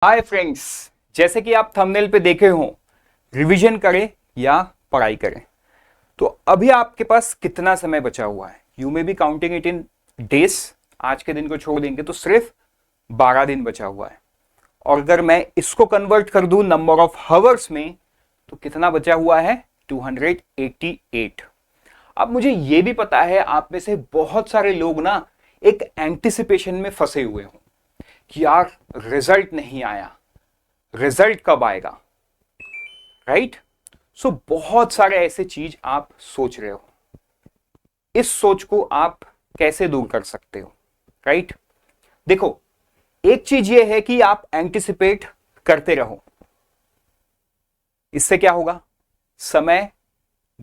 Hi friends, जैसे कि आप थंबनेल पे देखे हो, रिवीजन करें या पढ़ाई करें। तो अभी आपके पास कितना समय बचा हुआ है? You may be counting it in days. आज के दिन को छोड़ देंगे तो सिर्फ 12 दिन बचा हुआ है। और अगर मैं इसको कन्वर्ट कर दूं नंबर ऑफ हावर्स में तो कितना बचा हुआ है? 288। अब मुझे यह भी पता है आप में से बहुत सारे लोग ना एक एंटिसिपेशन में फंसे हुए हो कि यार रिजल्ट नहीं आया, रिजल्ट कब आएगा, राइट? सो बहुत सारे ऐसे चीज आप सोच रहे हो। इस सोच को आप कैसे दूर कर सकते हो, राइट? देखो, एक चीज ये है कि आप एंटिसिपेट करते रहो। इससे क्या होगा? समय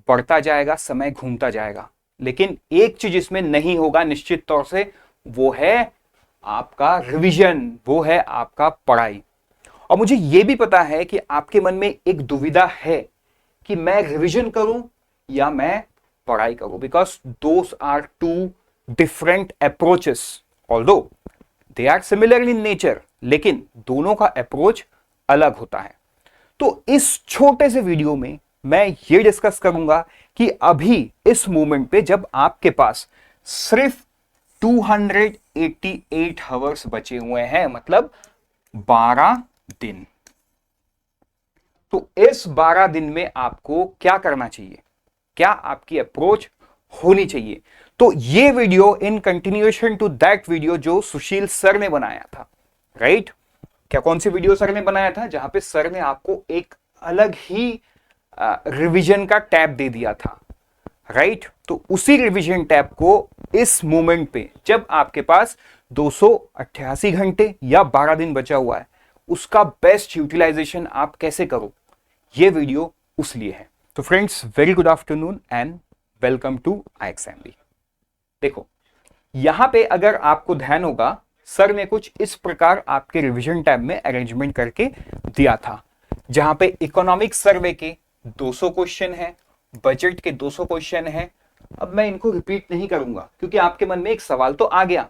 बढ़ता जाएगा, समय घूमता जाएगा। लेकिन एक चीज इसमें नहीं होगा निश्चित तौर से, वो है आपका रिवीजन, वो है आपका पढ़ाई। और मुझे यह भी पता है कि आपके मन में एक दुविधा है कि मैं रिवीजन करूं या मैं पढ़ाई करूं, because those are two different approaches. Although they are similar in nature, लेकिन दोनों का अप्रोच अलग होता है। तो इस छोटे से वीडियो में मैं ये डिस्कस करूंगा कि अभी इस मोमेंट पे जब आपके पास सिर्फ 288 आवर्स बचे हुए हैं, मतलब 12 दिन, तो इस 12 दिन में आपको क्या करना चाहिए, क्या आपकी अप्रोच होनी चाहिए? तो ये video in continuation to that video जो सुशील सर ने बनाया था, राइट? क्या कौन सी वीडियो सर ने बनाया था जहां पे सर ने आपको एक अलग ही रिवीजन का टैब दे दिया था, राइट? तो उसी रिवीजन टैब को इस मोमेंट पे जब आपके पास 288 घंटे या 12 दिन बचा हुआ है, उसका बेस्ट यूटिलाइजेशन आप कैसे करो, ये वीडियो उस लिए है। तो friends, very good afternoon and welcome to IXMB। देखो, यहां पे अगर आपको ध्यान होगा, सर ने कुछ इस प्रकार आपके रिवीजन टैब में अरेंजमेंट करके दिया था, जहां पे इकोनॉमिक सर्वे के 200 क्वेश्चन है, बजट के 200 क्वेश्चन है। अब मैं इनको रिपीट नहीं करूंगा क्योंकि आपके मन में एक सवाल तो आ गया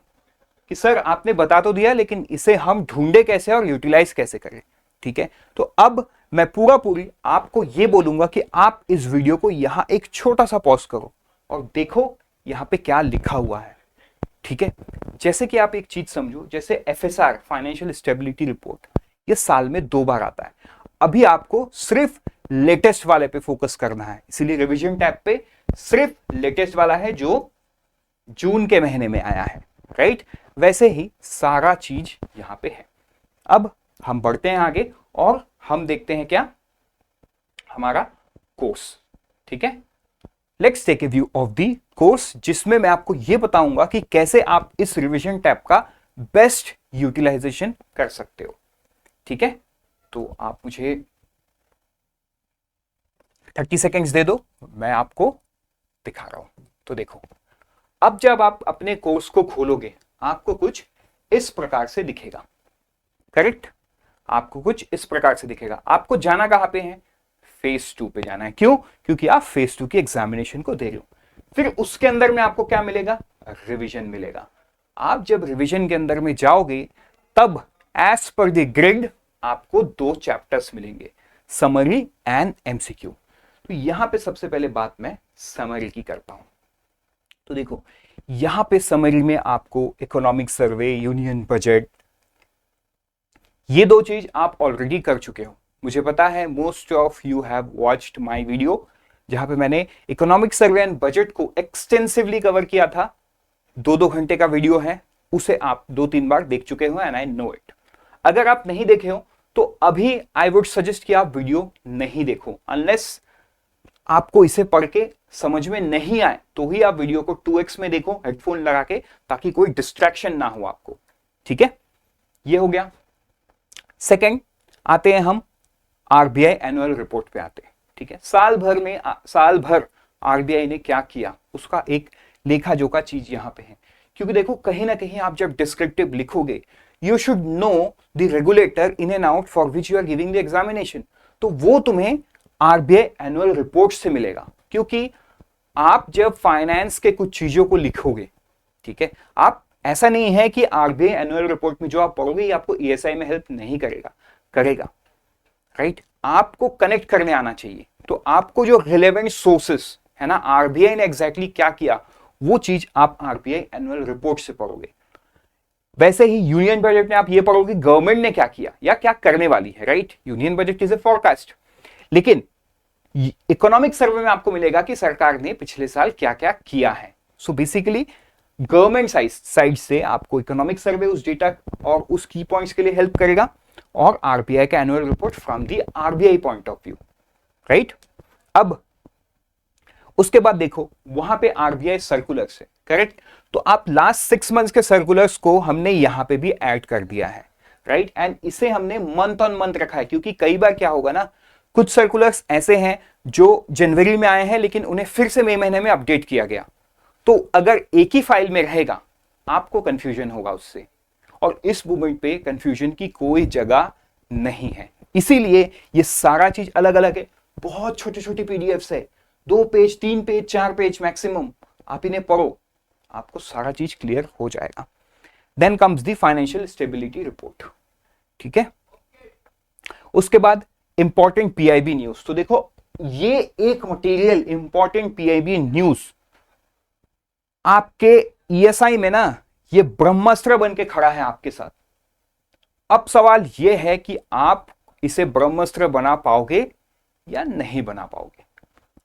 कि सर आपने बता तो दिया, लेकिन इसे हम ढूंढे कैसे और यूटिलाइज कैसे करें, ठीक है? तो अब मैं पूरी आपको यह बोलूंगा कि आप इस वीडियो को यहां एक छोटा सा पॉज करो और देखो यहां पे क्या लिखा हुआ है, ठीक है? जैसे कि आप एक चीज समझो, जैसे FSR फाइनेंशियल स्टेबिलिटी रिपोर्ट, ये साल में 2 बार आता है। अभी आपको सिर्फ लेटेस्ट वाले पे फोकस करना है, इसीलिए रिवीजन टैब पे सिर्फ लेटेस्ट वाला है जो जून के महीने में आया है, राइट? वैसे ही सारा चीज यहां पे है। अब हम बढ़ते हैं आगे और हम देखते हैं क्या हमारा कोर्स, ठीक है? Let's take a view of the course, जिसमें मैं आपको यह बताऊंगा कि कैसे आप इस रिवीजन टैब का बेस्ट यूटिलाइजेशन कर सकते हो, ठीक है? तो आप मुझे 30 सेकेंड्स दे दो, मैं आपको दिखा रहा हूं। तो देखो, अब जब आप अपने कोर्स को खोलोगे, आपको कुछ इस प्रकार से दिखेगा, करेक्ट? आपको कुछ इस प्रकार से दिखेगा। आपको जाना कहां पे है? फेज 2 पे जाना है। क्यों? क्योंकि आप फेज 2 की एग्जामिनेशन को दे रहे हो। फिर उसके अंदर में आपको क्या मिलेगा? रिवीजन मिलेगा। आप जब रिवीजन के अंदर में जाओगे तब एज पर द ग्रिड आपको 2 चैप्टर्स मिलेंगे, समरी एंड MCQ। तो यहां पे सबसे पहले बात मैं समरी की करता हूं। तो देखो, यहां पे समरी में आपको इकोनॉमिक सर्वे, यूनियन बजट, ये 2 चीज आप ऑलरेडी कर चुके हो। मुझे पता है most of you have watched my video, जहां पे मैंने इकोनॉमिक सर्वे एंड बजट को एक्सटेंसिवली कवर किया था। 2-2 घंटे का वीडियो है, उसे आप 2-3 बार देख चुके हो एंड आई नो इट। अगर आप नहीं देखे हो तो अभी आई वुड सजेस्ट कि आप वीडियो नहीं देखो, अनलेस आपको इसे पढ़ के समझ में नहीं आए तो ही आप वीडियो को 2x में देखो हेडफोन लगा के, ताकि कोई डिस्ट्रैक्शन ना हो आपको, ठीक है? ये हो गया। सेकंड, आते हैं हम RBI एनुअल रिपोर्ट पे आते हैं, ठीक है? साल भर RBI ने क्या किया, उसका एक लेखा जोखा चीज यहां पे है। क्योंकि देखो, कहीं ना कहीं आप जब डिस्क्रिप्टिव लिखोगे, you should know the regulator in and out for which you are giving the examination. तो वो तुम्हें RBI एनुअल रिपोर्ट से मिलेगा। क्योंकि आप जब फाइनेंस के कुछ चीजों को लिखोगे, ठीक है, आप ऐसा नहीं है कि आरबीआई एनुअल रिपोर्ट में जो आप पढ़ोगे ये आपको ईएसआई में हेल्प नहीं करेगा, करेगा, राइट? आपको कनेक्ट करने आना चाहिए। तो आपको जो रिलेवेंट सोर्सेस है ना, आरबीआई ने एग्जैक्टली क्या किया, वो चीज आप आरबीआई एनुअल रिपोर्ट से पढ़ोगे। वैसे ही यूनियन बजट में आप ये पढ़ोगे गवर्नमेंट ने क्या किया या क्या करने वाली है, right? Union budget is a forecast. लेकिन इकोनॉमिक सर्वे में आपको मिलेगा कि सरकार ने पिछले साल क्या क्या किया है। सो बेसिकली गवर्नमेंट साइड से आपको इकोनॉमिक सर्वे उस डेटा और उस की पॉइंट्स के लिए हेल्प करेगा, और आरबीआई का annual report from the RBI point of view, right? अब उसके बाद देखो वहां पे आरबीआई सर्कुलर्स है, करेक्ट? तो आप लास्ट 6 मंथ्स के सर्कुलर्स को हमने यहां पे भी ऐड कर दिया है, राइट? एंड इसे हमने मंथ ऑन मंथ रखा है, क्योंकि कई बार क्या होगा ना, कुछ सर्कुलर्स ऐसे हैं जो जनवरी में आए हैं लेकिन उन्हें फिर से मई महीने में अपडेट किया गया। तो अगर एक ही फाइल में रहेगा आपको कंफ्यूजन होगा उससे, और इस मूवमेंट पे कंफ्यूजन की कोई जगह नहीं है। इसीलिए ये सारा चीज अलग अलग है, बहुत छोटे छोटे पीडीएफ्स है, 2 पेज 3 पेज 4 पेज मैक्सिमम, आप इन्हें पढ़ो, आपको सारा चीज क्लियर हो जाएगा। Then comes the financial stability report, ठीक है? उसके बाद इंपॉर्टेंट पीआईबी न्यूज। तो देखो ये एक मटेरियल इंपॉर्टेंट पीआईबी न्यूज आपके ईएसआई में ना ये ब्रह्मास्त्र बन के खड़ा है आपके साथ। अब सवाल यह है कि आप इसे ब्रह्मास्त्र बना पाओगे या नहीं बना पाओगे।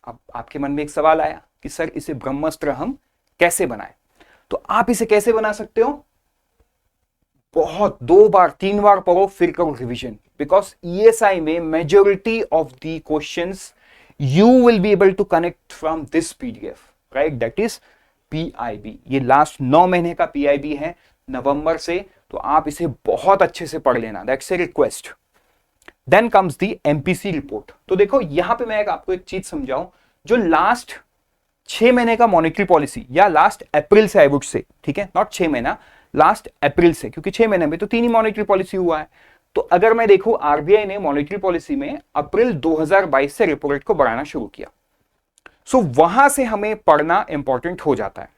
अब आपके मन में एक सवाल आया कि सर इसे ब्रह्मास्त्र हम कैसे बनाएं? तो आप इसे कैसे बना सकते हो? बहुत 2 बार 3 बार पढ़ो फिर करो रिवीजन, बिकॉज ईएसआई में majority of the questions you will be able to connect from this PDF, right? That is PIB. ये लास्ट 9 महीने का पीआईबी है नवंबर से, तो आप इसे बहुत अच्छे से पढ़ लेना, that's a request. Then comes the MPC report. तो देखो यहां पे मैं आपको एक चीज समझाऊं, जो लास्ट 6 महीने का मॉनेटरी पॉलिसी या लास्ट अप्रैल से आई वुड से, ठीक है, नॉट 6 महीना, लास्ट अप्रैल से, क्योंकि 6 महीने में तो 3 ही मॉनेटरी पॉलिसी हुआ है। तो अगर मैं देखूं आरबीआई ने मॉनेटरी पॉलिसी में अप्रैल 2022 से रेपो रेट को बढ़ाना शुरू किया, सो वहां से हमें पढ़ना इंपॉर्टेंट हो जाता है।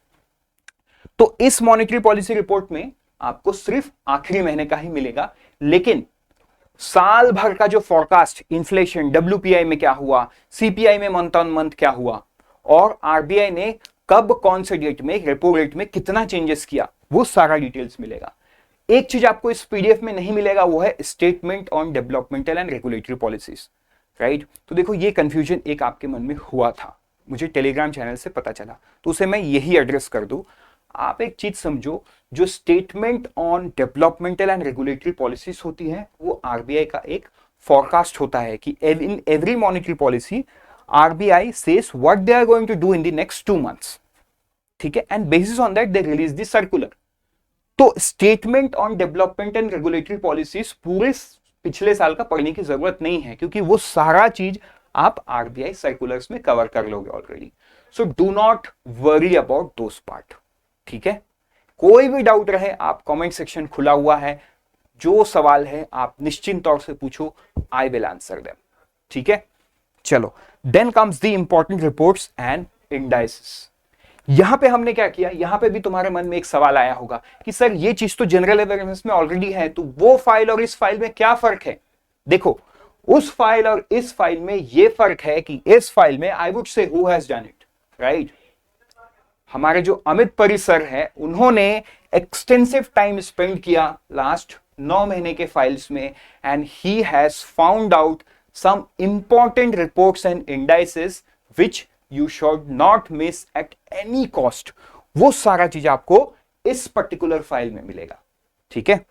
तो इस मॉनेटरी पॉलिसी रिपोर्ट में आपको सिर्फ आखिरी महीने का ही मिलेगा, लेकिन साल भर का जो फॉरकास्ट, इन्फ्लेशन, डब्ल्यूपीआई में क्या हुआ, सीपीआई में मंथ ऑन मंथ क्या हुआ, और आरबीआई ने कब कौन से डेट में रेपो रेट में कितना चेंजेस किया, वो सारा डिटेल्स मिलेगा। एक चीज आपको इस पीडीएफ में नहीं मिलेगा, वो है statement on developmental and regulatory policies, right? तो देखो ये कंफ्यूजन एक आपके मन में हुआ था, मुझे टेलीग्राम चैनल से पता चला, तो उसे मैं यही एड्रेस कर दूं। आप एक चीज समझो, जो statement on developmental and regulatory policies होती है वो आरबीआई का एक फॉरकास्ट होता है कि in every monetary policy RBI says what they are going to do in the next 2 months, ठीक है, and basis on that they release the circular. तो statement on development and regulatory policies पूरे पिछले साल का पढ़ने की जरूरत नहीं है, क्योंकि वो सारा चीज आप आरबीआई सर्कुलर्स में कवर कर लोगे already. So do not worry about those part, ठीक है? कोई भी डाउट रहे आप कमेंट सेक्शन खुला हुआ है, जो सवाल है आप निश्चिंत तौर से पूछो, आई विल आंसर देम, ठीक है? चलो, then comes the important reports and indices. यहां पे हमने क्या किया, यहां पे भी तुम्हारे मन में एक सवाल आया होगा कि सर ये चीज तो जनरल अवेयरनेस में ऑलरेडी है, तो वो फाइल और इस फाइल में क्या फर्क है? देखो उस फाइल और इस फाइल में ये फर्क है कि इस फाइल में I would say who has done it, right? हमारे जो अमित परिसर है उन्होंने एक्सटेंसिव टाइम स्पेंड किया लास्ट 9 महीने के फाइल्स में, and he has found out some important reports and indices which you should not miss at any cost. वो सारा चीज आपको इस पर्टिकुलर फाइल में मिलेगा, ठीक है?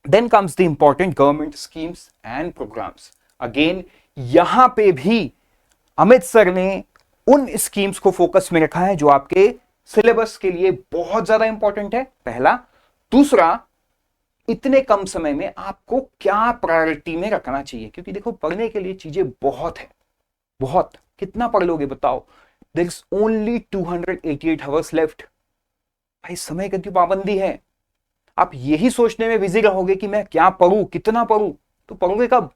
Then comes the important government schemes and programmes. Again यहां पे भी अमित सर ने उन स्कीम्स को फोकस में रखा है जो आपके सिलेबस के लिए बहुत ज्यादा इंपॉर्टेंट है, पहला। दूसरा, इतने कम समय में आपको क्या प्रायोरिटी में रखना चाहिए, क्योंकि देखो पढ़ने के लिए चीजें बहुत है, बहुत। कितना पढ़ लोगे बताओ? There is only 288 hours left. भाई समय की पाबंदी है, आप यही सोचने में बिजी रहोगे कि मैं क्या पढ़ूं, कितना पढ़ूं, तो पढ़ोगे कब?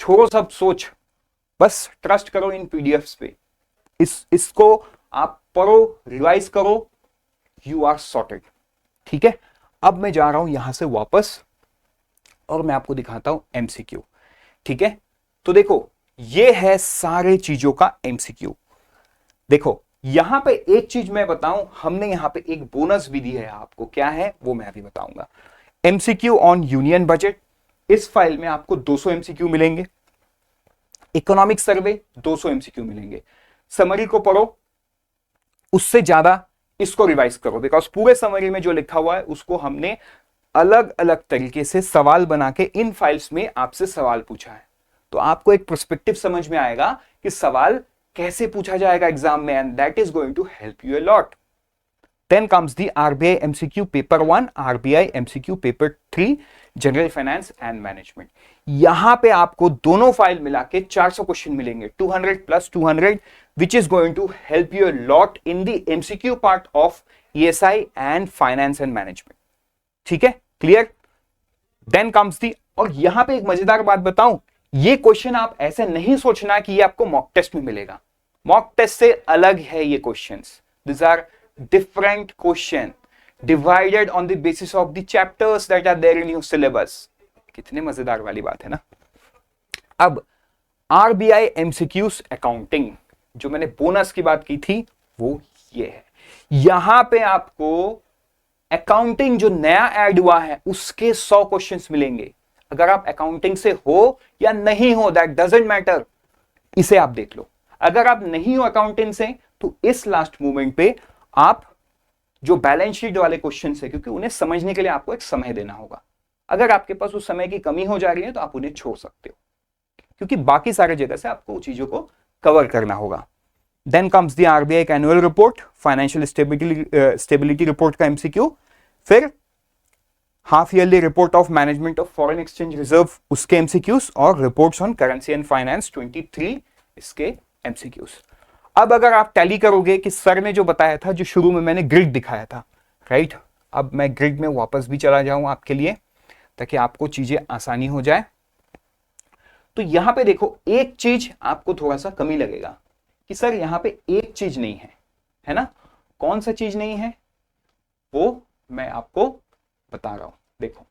छोड़ो सब सोच, बस ट्रस्ट करो इन पीडीएफ्स पे। इसको आप पढ़ो, रिवाइज करो, यू आर सॉर्टेड, ठीक है, अब मैं जा रहा हूं यहां से वापस और मैं आपको दिखाता हूं एमसीक्यू। ठीक है, तो देखो ये है सारे चीजों का एमसीक्यू। देखो यहां पे एक चीज मैं बताऊं, हमने यहां पे एक बोनस भी दी है आपको, क्या है वो मैं अभी बताऊंगा। एमसीक्यू ऑन यूनियन बजट, इस फाइल में आपको 200 एमसीक्यू मिलेंगे। इकोनॉमिक सर्वे 200 एमसीक्यू मिलेंगे। समरी को पढ़ो, उससे ज्यादा इसको रिवाइज करो, बिकॉज पूरे समरी में जो लिखा हुआ है उसको हमने अलग अलग तरीके से सवाल बना के इन फाइल्स में आपसे सवाल पूछा है। तो आपको एक पर्सपेक्टिव समझ में आएगा कि सवाल कैसे पूछा जाएगा एग्जाम में, and that is going to help you a lot. Then comes the RBI MCQ paper 1, RBI MCQ paper 3, general finance and management. यहां पे आपको दोनों फाइल मिला के 400 क्वेश्चन मिलेंगे, 200 plus 200, which is going to help you a lot in the MCQ part of ESI and finance and management. ठीक है, clear. Then comes the, और यहां पे एक मजेदार बात बताऊं, ये क्वेश्चन आप ऐसे नहीं सोचना कि ये आपको मॉक टेस्ट में मिलेगा। मॉक टेस्ट से अलग है ये questions. This are different question divided on the basis of the chapters that are there in your syllabus। कितने मजेदार वाली बात है ना। अब RBI MCQs अकाउंटिंग, जो मैंने बोनस की बात की थी वो ये है। यहां पे आपको अकाउंटिंग जो नया ऐड हुआ है उसके 100 क्वेश्चंस मिलेंगे। अगर आप अकाउंटिंग से हो या नहीं हो, दैट डजंट मैटर, इसे आप देख लो। अगर आप नहीं हो अकाउंटिंग से तो इस लास्ट मोमेंट पे आप जो बैलेंस शीट वाले क्वेश्चन है, क्योंकि उन्हें समझने के लिए आपको एक समय देना होगा। अगर आपके पास उस समय की कमी हो जा रही है तो आप उन्हें छोड़ सकते हो, क्योंकि बाकी सारे जगह से आपको चीजों को कवर करना होगा। देन कम्स द आरबीआई का annual report, financial stability report का एमसीक्यू, फिर half yearly report of management of foreign exchange reserve उसके एमसीक्यूज, और reports on currency and finance 23 इसके एमसीक्यूज। अब अगर आप टैली करोगे कि सर ने जो बताया था, जो शुरू में मैंने ग्रिड दिखाया था, राइट, अब मैं ग्रिड में वापस भी चला जाऊं आपके लिए ताकि आपको चीजें आसानी हो जाए। तो यहां पे देखो एक चीज आपको थोड़ा सा कमी लगेगा कि सर यहां पे एक चीज नहीं है ना। कौन सा चीज नहीं है वो मैं आपको बता रहा हूं। देखो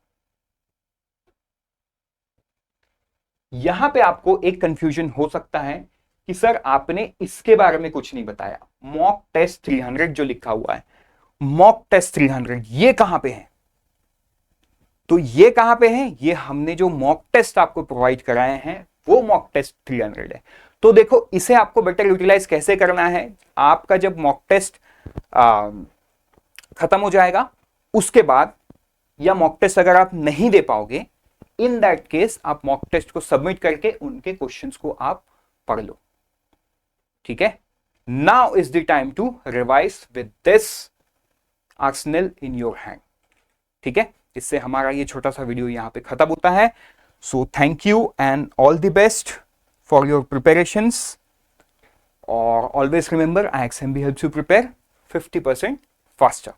यहां पे आपको एक कंफ्यूजन हो सकता है कि सर आपने इसके बारे में कुछ नहीं बताया। मॉक टेस्ट 300 जो लिखा हुआ है, मॉक टेस्ट 300 ये कहां पे है? तो ये कहां पे है? ये हमने जो मॉक टेस्ट आपको प्रोवाइड कराए हैं वो मॉक टेस्ट 300 है। तो देखो इसे आपको बेटर यूटिलाइज कैसे करना है, आपका जब मॉक टेस्ट खत्म हो जाएगा उसके बाद, या मॉक टेस्ट अगर आप नहीं दे पाओगे, इन दैट केस आप मॉक टेस्ट को सबमिट करके उनके क्वेश्चंस को आप पढ़ लो। ठीक है, now is the time to revise with this arsenal in your hand. ठीक है, इससे हमारा ये छोटा सा वीडियो यहां पे खत्म होता है। So thank you and all the best for your preparations, और always remember IXMB helps you prepare 50% faster.